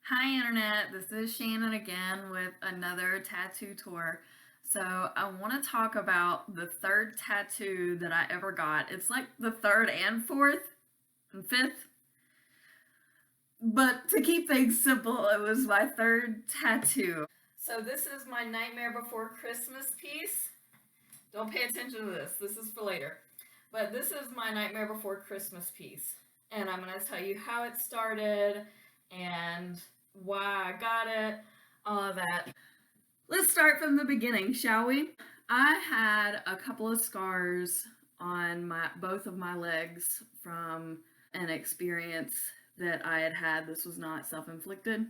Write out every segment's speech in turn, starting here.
Hi Internet, this is Shannon again with another tattoo tour. So I want to talk about the third tattoo that I ever got. It's like the third and fourth and fifth, but to keep things simple, it was my third tattoo. So this is my Nightmare Before Christmas piece. Don't pay attention to this is for later. But this is my Nightmare Before Christmas piece. And I'm going to tell you how it started and why I got it, all of that. Let's start from the beginning, shall we? I had a couple of scars on both of my legs from an experience that I had had. This was not self-inflicted.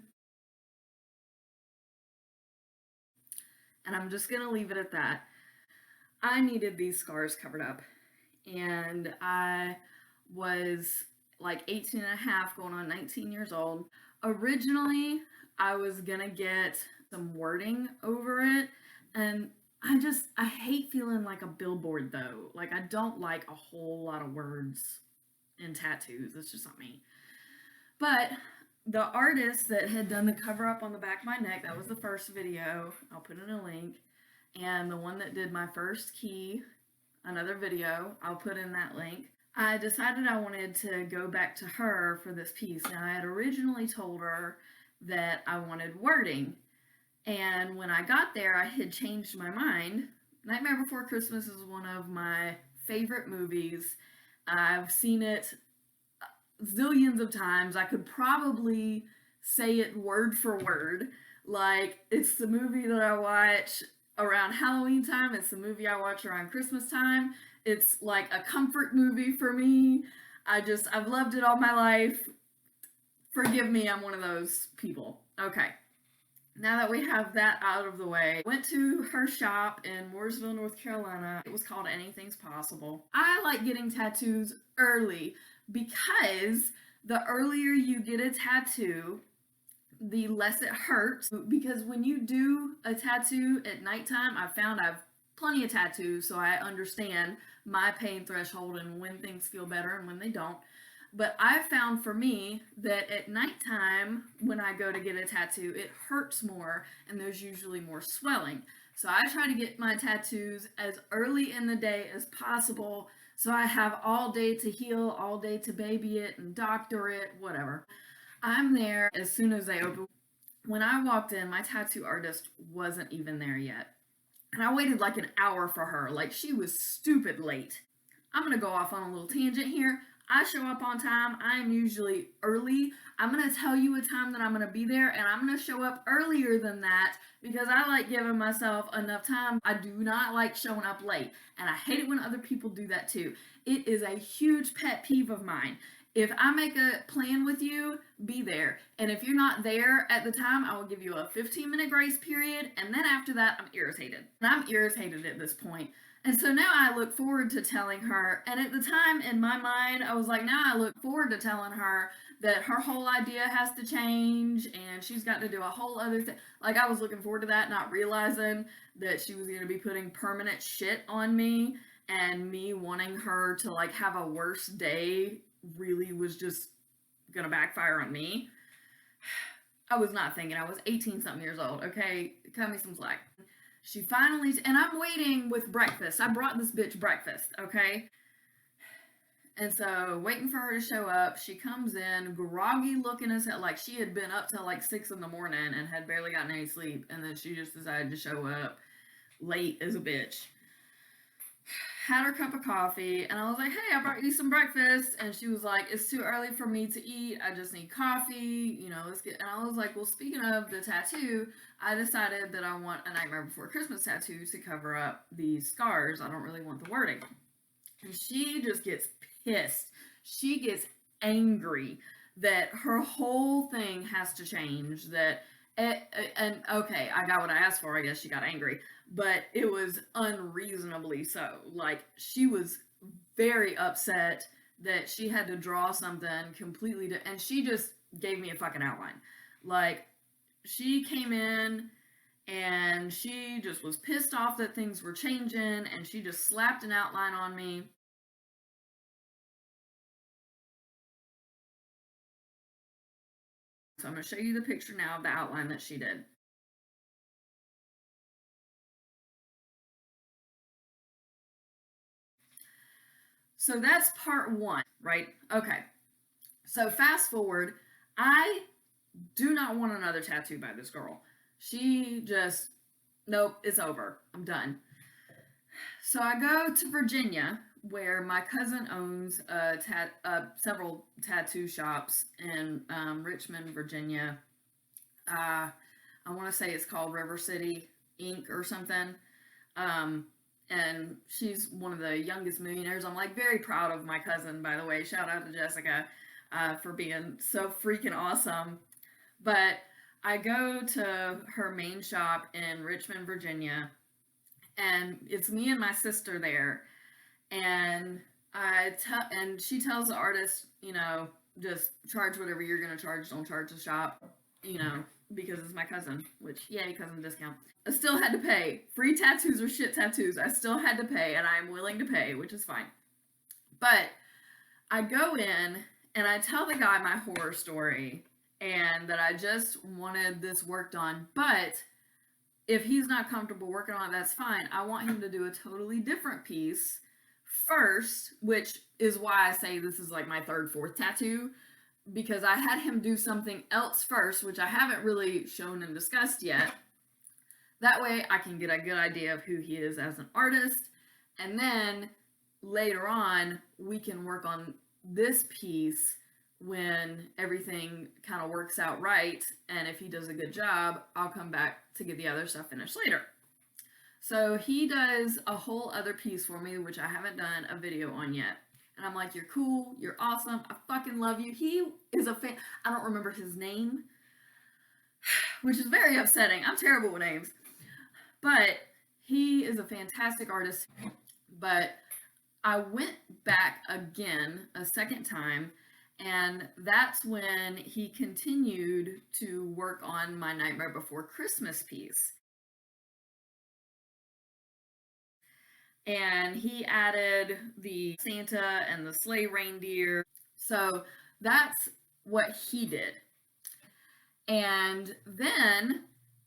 And I'm just going to leave it at that. I needed these scars covered up. And I was like 18 and a half, going on 19 years old. Originally, I was gonna get some wording over it, and I hate feeling like a billboard though. Like, I don't like a whole lot of words in tattoos. It's just not me. But the artist that had done the cover up on the back of my neck, that was the first video. I'll put in a link. And the one that did my first key, another video, I'll put in that link. I decided I wanted to go back to her for this piece. Now, I had originally told her that I wanted wording, and when I got there, I had changed my mind. Nightmare Before Christmas is one of my favorite movies. I've seen it zillions of times. I could probably say it word for word. Like, it's the movie that I watch around Halloween time, it's the movie I watch around Christmas time. It's like a comfort movie for me. I've loved it all my life. Forgive me, I'm one of those people. Okay. Now that we have that out of the way, went to her shop in Mooresville, North Carolina. It was called Anything's Possible. I like getting tattoos early because the earlier you get a tattoo, the less it hurts. Because when you do a tattoo at nighttime, I've plenty of tattoos, so I understand my pain threshold and when things feel better and when they don't. But I found for me that at nighttime, when I go to get a tattoo, it hurts more and there's usually more swelling. So I try to get my tattoos as early in the day as possible so I have all day to heal, all day to baby it and doctor it, whatever. I'm there as soon as they open. When I walked in, my tattoo artist wasn't even there yet. And I waited like an hour for her. Like, she was stupid late. I'm going to go off on a little tangent here. I show up on time. I am usually early. I'm going to tell you a time that I'm going to be there, and I'm going to show up earlier than that because I like giving myself enough time. I do not like showing up late, and I hate it when other people do that too. It is a huge pet peeve of mine. If I make a plan with you, be there. And if you're not there at the time, I will give you a 15-minute grace period. And then after that, I'm irritated. And I'm irritated at this point. And so now I look forward to telling her. And at the time, in my mind, I was like, now I look forward to telling her that her whole idea has to change and she's got to do a whole other thing. Like, I was looking forward to that, not realizing that she was going to be putting permanent shit on me, and me wanting her to like have a worse day really was just gonna backfire on me. I was not thinking. I was 18 something years old. Okay, cut me some slack. She finally, and I'm waiting with breakfast. I brought this bitch breakfast, okay? And so, waiting for her to show up, she comes in, groggy looking as hell, like she had been up till like 6 in the morning and had barely gotten any sleep, and then she just decided to show up late as a bitch. Had her cup of coffee, and I was like, hey, I brought you some breakfast. And she was like, it's too early for me to eat. I just need coffee. Let's get. And I was like, well, speaking of the tattoo, I decided that I want a Nightmare Before Christmas tattoo to cover up these scars. I don't really want the wording. And she just gets pissed. She gets angry that her whole thing has to change. And okay, I got what I asked for. I guess she got angry, but it was unreasonably so. Like, she was very upset that she had to draw something completely and she just gave me a fucking outline. Like, she came in and she just was pissed off that things were changing, and she just slapped an outline on me. So I'm going to show you the picture now of the outline that she did. So that's part one, right? Okay. So fast forward, I do not want another tattoo by this girl. She just, nope, it's over. I'm done. So I go to Virginia, where my cousin owns several tattoo shops in Richmond, Virginia. I want to say it's called River City Inc. or something. Um, and she's one of the youngest millionaires. I'm like very proud of my cousin, by the way. Shout out to Jessica for being so freaking awesome. But I go to her main shop in Richmond, Virginia, and it's me and my sister there. And and she tells the artist, you know, just charge whatever you're gonna charge. Don't charge the shop, you know, because it's my cousin. Which, yay, cousin discount. I still had to pay. Free tattoos or shit tattoos. I still had to pay, and I'm willing to pay, which is fine. But I go in and I tell the guy my horror story and that I just wanted this worked on, but if he's not comfortable working on it, that's fine. I want him to do a totally different piece first, which is why I say this is like my third, fourth tattoo, because I had him do something else first, which I haven't really shown and discussed yet. That way I can get a good idea of who he is as an artist, and then later on we can work on this piece when everything kind of works out right, and if he does a good job, I'll come back to get the other stuff finished later. So he does a whole other piece for me, which I haven't done a video on yet. And I'm like, you're cool, you're awesome, I fucking love you. He is a fan. I don't remember his name, which is very upsetting. I'm terrible with names. But he is a fantastic artist. But I went back again a second time, and that's when he continued to work on my Nightmare Before Christmas piece. And he added the Santa and the sleigh reindeer. So that's what he did. And then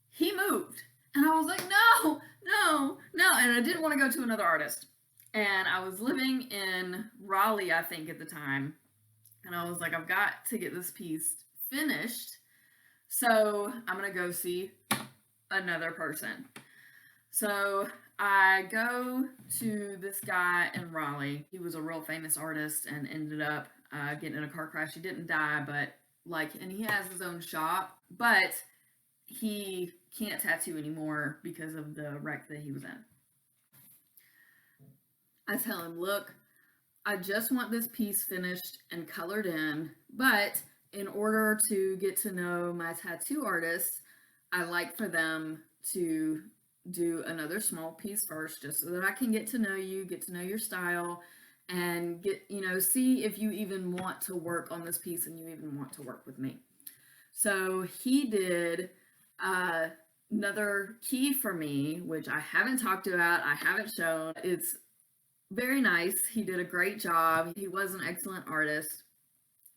he moved. And I was like, no, no, no. And I didn't want to go to another artist. And I was living in Raleigh, I think, at the time. And I was like, I've got to get this piece finished. So I'm going to go see another person. So I go to this guy in Raleigh. He was a real famous artist and ended up getting in a car crash. He didn't die, but and he has his own shop, but he can't tattoo anymore because of the wreck that he was in. I tell him, look, I just want this piece finished and colored in, but in order to get to know my tattoo artists, I like for them to do another small piece first, just so that I can get to know you, get to know your style, and get, see if you even want to work on this piece and you even want to work with me. So he did another key for me, which I haven't talked about, I haven't shown. It's very nice. He did a great job. He was an excellent artist.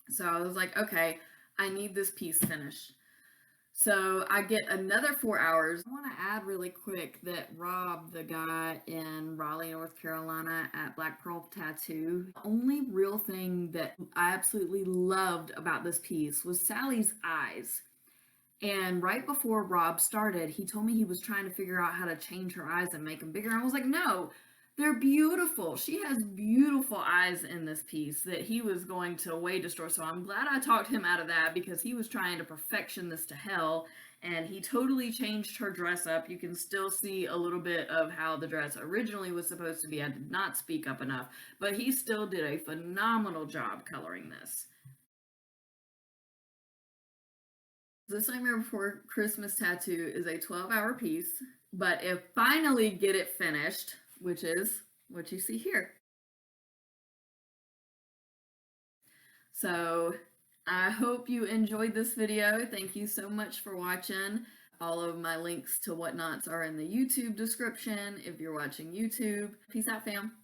So I was like, okay, I need this piece finished. So I get another 4 hours. I want to add really quick that Rob, the guy in Raleigh, North Carolina at Black Pearl Tattoo, the only real thing that I absolutely loved about this piece was Sally's eyes. And right before Rob started, he told me he was trying to figure out how to change her eyes and make them bigger. I was like, no, they're beautiful. She has beautiful eyes in this piece that he was going to way destroy. So I'm glad I talked him out of that, because he was trying to perfection this to hell, and he totally changed her dress up. You can still see a little bit of how the dress originally was supposed to be. I did not speak up enough, but he still did a phenomenal job coloring this. This Nightmare Before Christmas tattoo is a 12-hour piece, but if finally get it finished, which is what you see here. So I hope you enjoyed this video. Thank you so much for watching. All of my links to whatnots are in the YouTube description if you're watching YouTube. Peace out, fam.